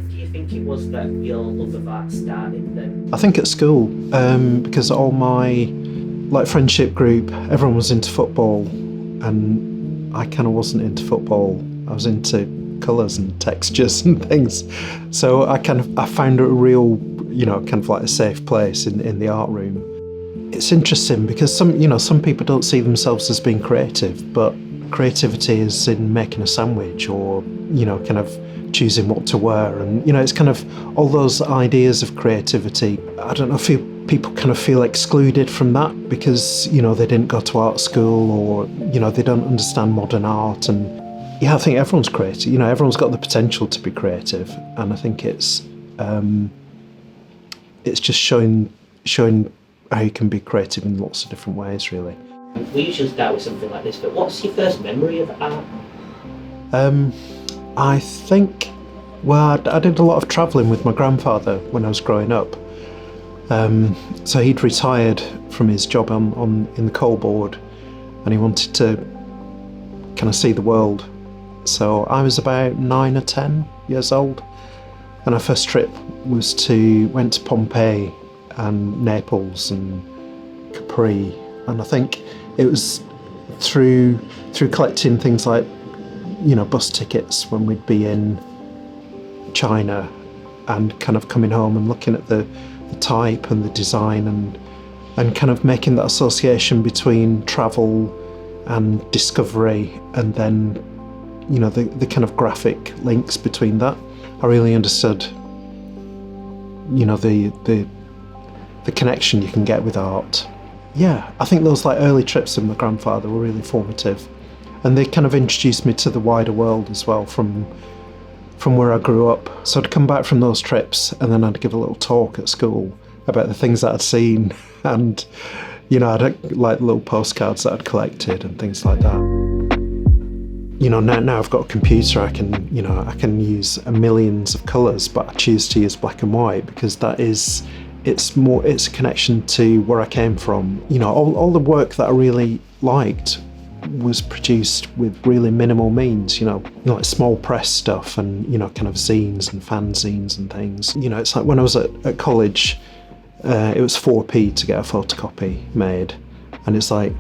do you think it was that your love of art started then? I think at school, because all my friendship group, everyone was into football, and I kind of wasn't into football. I was into colours and textures and things. So I found it a real, kind of like a safe place in the art room. It's interesting because some people don't see themselves as being creative, but creativity is in making a sandwich or, kind of choosing what to wear. And, it's kind of all those ideas of creativity. I don't know if people kind of feel excluded from that because, they didn't go to art school or, they don't understand modern art. And yeah, I think everyone's creative. Everyone's got the potential to be creative. And I think it's just showing how you can be creative in lots of different ways, really. We usually start with something like this, but what's your first memory of art? I think, I did a lot of travelling with my grandfather when I was growing up. So he'd retired from his job in the coal board, and he wanted to kind of see the world. So I was about 9 or 10 years old, and our first trip went to Pompeii and Naples and Capri, and I think it was through collecting things like bus tickets when we'd be in China, and kind of coming home and looking at the type and the design and kind of making that association between travel and discovery, and then the kind of graphic links between that. I really understood the connection you can get with art. Yeah, I think those early trips with my grandfather were really formative, and they kind of introduced me to the wider world as well from where I grew up. So I'd come back from those trips and then I'd give a little talk at school about the things that I'd seen, and I'd little postcards that I'd collected and things like that. Now I've got a computer, I can use millions of colours, but I choose to use black and white because it's a connection to where I came from. All the work that I really liked was produced with really minimal means, like small press stuff and, kind of zines and fanzines and things. It's like when I was at college, it was 4p to get a photocopy made. And it's like,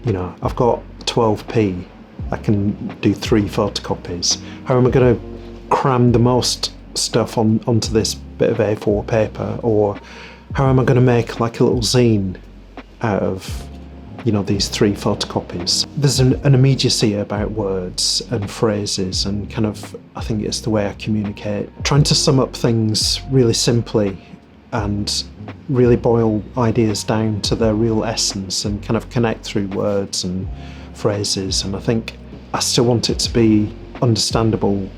I've got 12p, I can do 3 photocopies. How am I going to cram the most stuff onto this bit of A4 paper? Or how am I going to make a little zine out of these 3 photocopies? There's an immediacy about words and phrases, and kind of, I think it's the way I communicate. Trying to sum up things really simply and really boil ideas down to their real essence and kind of connect through words and phrases. And I think I still want it to be understandable,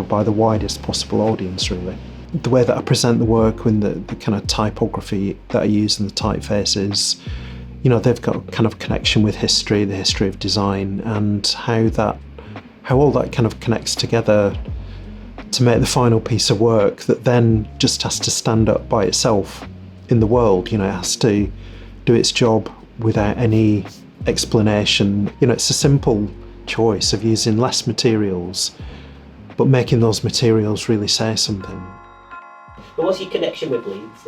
by the widest possible audience, really. The way that I present the work with the kind of typography that I use and the typefaces, they've got a kind of connection with history, the history of design, and how all that kind of connects together to make the final piece of work that then just has to stand up by itself in the world. It has to do its job without any explanation. It's a simple choice of using less materials, but making those materials really say something. But what's your connection with Leeds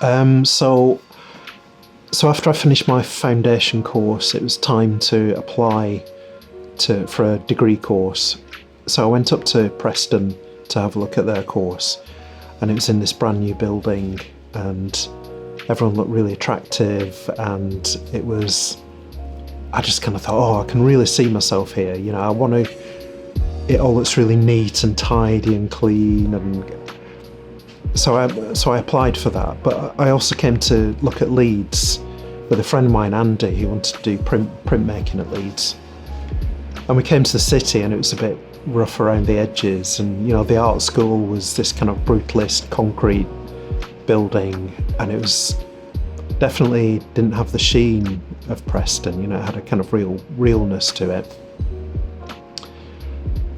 then? So after I finished my foundation course, it was time to apply for a degree course. So I went up to Preston to have a look at their course, and it was in this brand new building, and everyone looked really attractive, and I just kind of thought, I can really see myself here. I want it all looks really neat and tidy and clean, and so I applied for that. But I also came to look at Leeds with a friend of mine, Andy, who wanted to do printmaking at Leeds. And we came to the city, and it was a bit rough around the edges, and the art school was this kind of brutalist concrete building, and it was definitely didn't have the sheen of Preston. It had a kind of realness to it.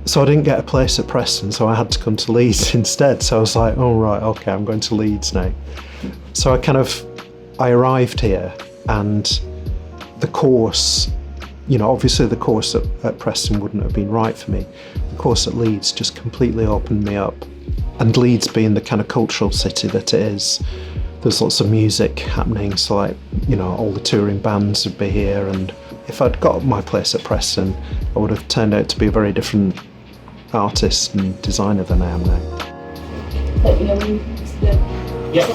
So I didn't get a place at Preston, so I had to come to Leeds instead. So I was like, oh right, okay, I'm going to Leeds now. So I arrived here, and the course, obviously the course at Preston wouldn't have been right for me. The course at Leeds just completely opened me up And Leeds being the kind of cultural city that it is, there's lots of music happening, so like, you know, all the touring bands would be here, and if I'd got my place at Preston, I would have turned out to be a very different artist and designer than I am now. Yeah,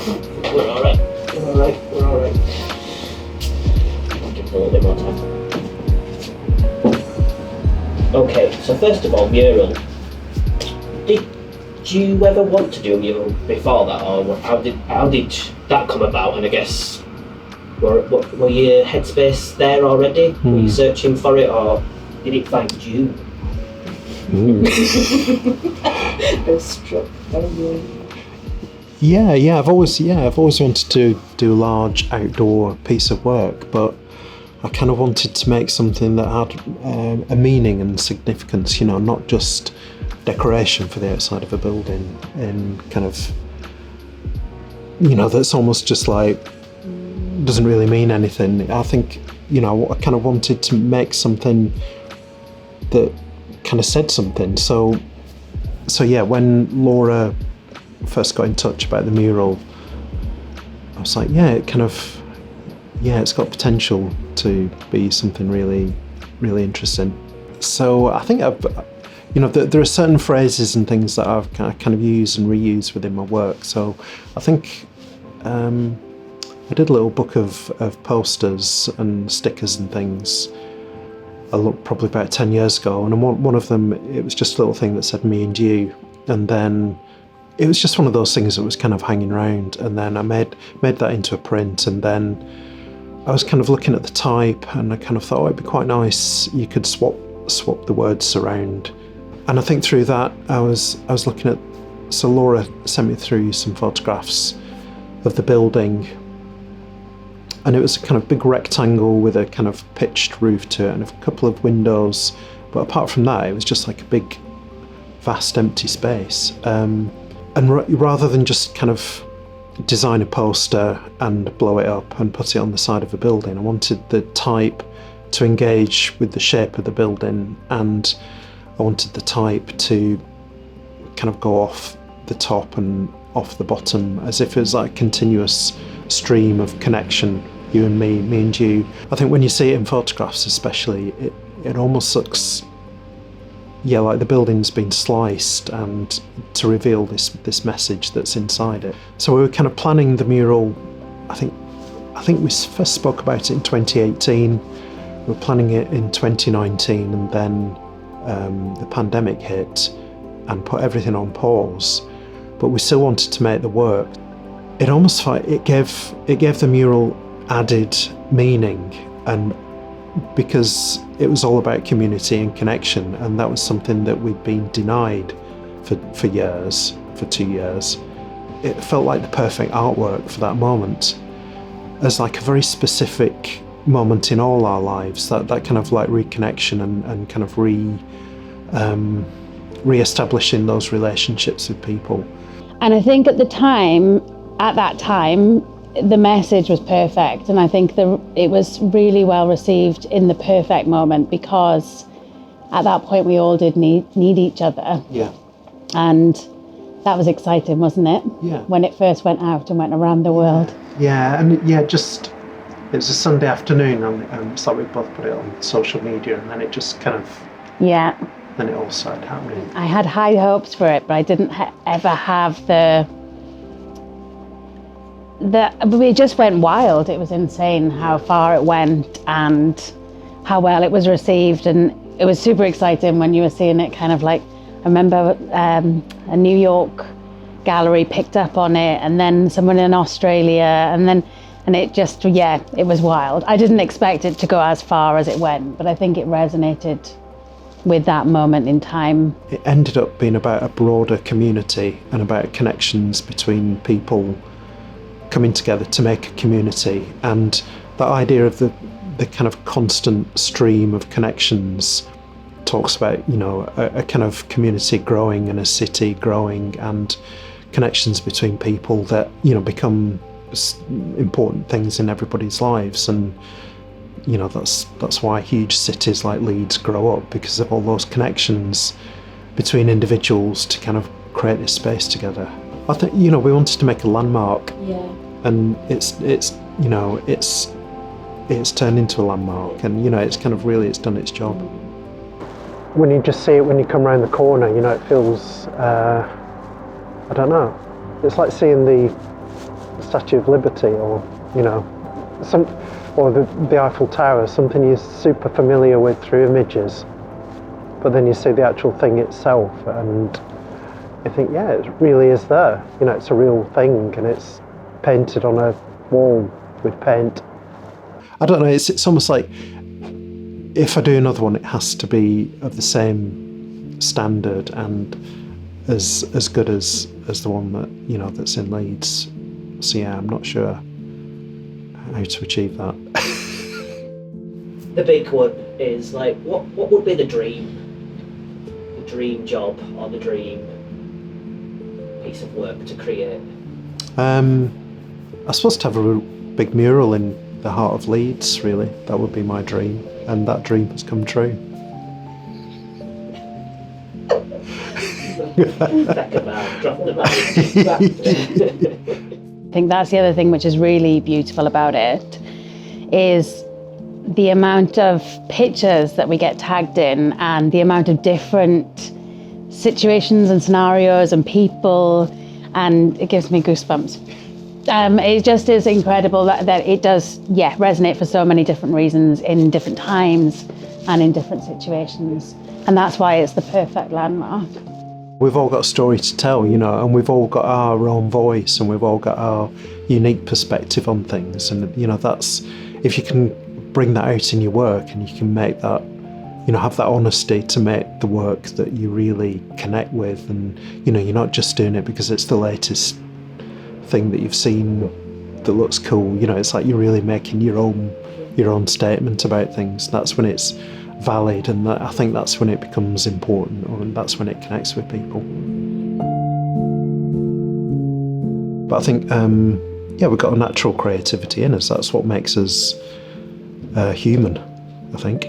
we're alright. We're alright. Give it a little bit more time. Okay, so first of all, mural. Did you ever want to do a mural before that, or how did that come about? And I guess, were your headspace there already? Were you searching for it, or did it find you? I was struck by you. Yeah, I've always wanted to do a large outdoor piece of work, but I kind of wanted to make something that had a meaning and significance, you know, not just decoration for the outside of a building, and kind of, you know, that's almost just like doesn't really mean anything. I think, you know, I kind of wanted to make something that kind of said something. So yeah, when Laura first got in touch about the mural, I was like, it's got potential to be something really, really interesting. So I think there are certain phrases and things that I've kind of used and reused within my work. So I think I did a little book of posters and stickers and things. I looked probably about 10 years ago, and one of them, it was just a little thing that said "me and you," and then it was just one of those things that was kind of hanging around, and then I made that into a print, and then I was kind of looking at the type, and I kind of thought, it'd be quite nice, you could swap the words around. And I think through that I was looking at, so Laura sent me through some photographs of the building, and it was a kind of big rectangle with a kind of pitched roof to it and a couple of windows, but apart from that it was just like a big vast empty space. And rather than just kind of design a poster and blow it up and put it on the side of a building, I wanted the type to engage with the shape of the building, and I wanted the type to kind of go off the top and off the bottom, as if it was like a continuous stream of connection, you and me and you. I think when you see it in photographs especially, it almost looks, like the building's been sliced, and to reveal this message that's inside it. So we were kind of planning the mural, I think we first spoke about it in 2018, we were planning it in 2019, and then the pandemic hit and put everything on pause, but we still wanted to make the work. It almost felt it gave the mural added meaning, and because it was all about community and connection, and that was something that we'd been denied for 2 years. It felt like the perfect artwork for that moment, as like a very specific moment in all our lives, that kind of like reconnection and kind of re-establishing those relationships with people. And I think at that time, the message was perfect, and I think it was really well received in the perfect moment, because at that point we all did need each other. Yeah. And that was exciting, wasn't it? Yeah. When it first went out and went around the world. Yeah, and it was a Sunday afternoon, and so we both put it on social media, and then it just kind of... Yeah. Then it all started happening. I had high hopes for it, but I didn't ever have it just went wild. It was insane how far it went and how well it was received, and it was super exciting when you were seeing it kind of like, I remember a New York gallery picked up on it, and then someone in Australia, and it just, it was wild. I didn't expect it to go as far as it went, but I think it resonated with that moment in time. It ended up being about a broader community and about connections between people coming together to make a community, and that idea of the kind of constant stream of connections talks about, a kind of community growing and a city growing, and connections between people that, become important things in everybody's lives. And that's why huge cities like Leeds grow up, because of all those connections between individuals to kind of create this space together. I think, you know, we wanted to make a landmark, and it's you know, it's turned into a landmark, and you know, it's kind of really, it's done its job. When you just see it, when you come around the corner, you know, it feels, I don't know, it's like seeing the Statue of Liberty, or you know, or the Eiffel Tower, something you're super familiar with through images, but then you see the actual thing itself, and you think, yeah, it really is there. You know, it's a real thing, and it's painted on a wall with paint. I don't know, it's almost like, if I do another one, it has to be of the same standard and as good as the one that, you know, that's in Leeds. So yeah, I'm not sure how to achieve that. The big one is like, what would be the dream job or the dream piece of work to create? I suppose to have a real big mural in the heart of Leeds, really. That would be my dream, and that dream has come true. I think that's the other thing which is really beautiful about it, is the amount of pictures that we get tagged in, and the amount of different situations and scenarios and people, and it gives me goosebumps. It just is incredible that it does, resonate for so many different reasons, in different times and in different situations. And that's why it's the perfect landmark. We've all got a story to tell, you know, and we've all got our own voice, and we've all got our unique perspective on things. And, you know, that's, if you can bring that out in your work, and you can make that, you know, have that honesty to make the work that you really connect with, and, you know, you're not just doing it because it's the latest thing that you've seen that looks cool. You know, it's like you're really making your own statement about things. That's when it's valid, and I think that's when it becomes important, or that's when it connects with people. But I think, we've got a natural creativity in us. That's what makes us human, I think.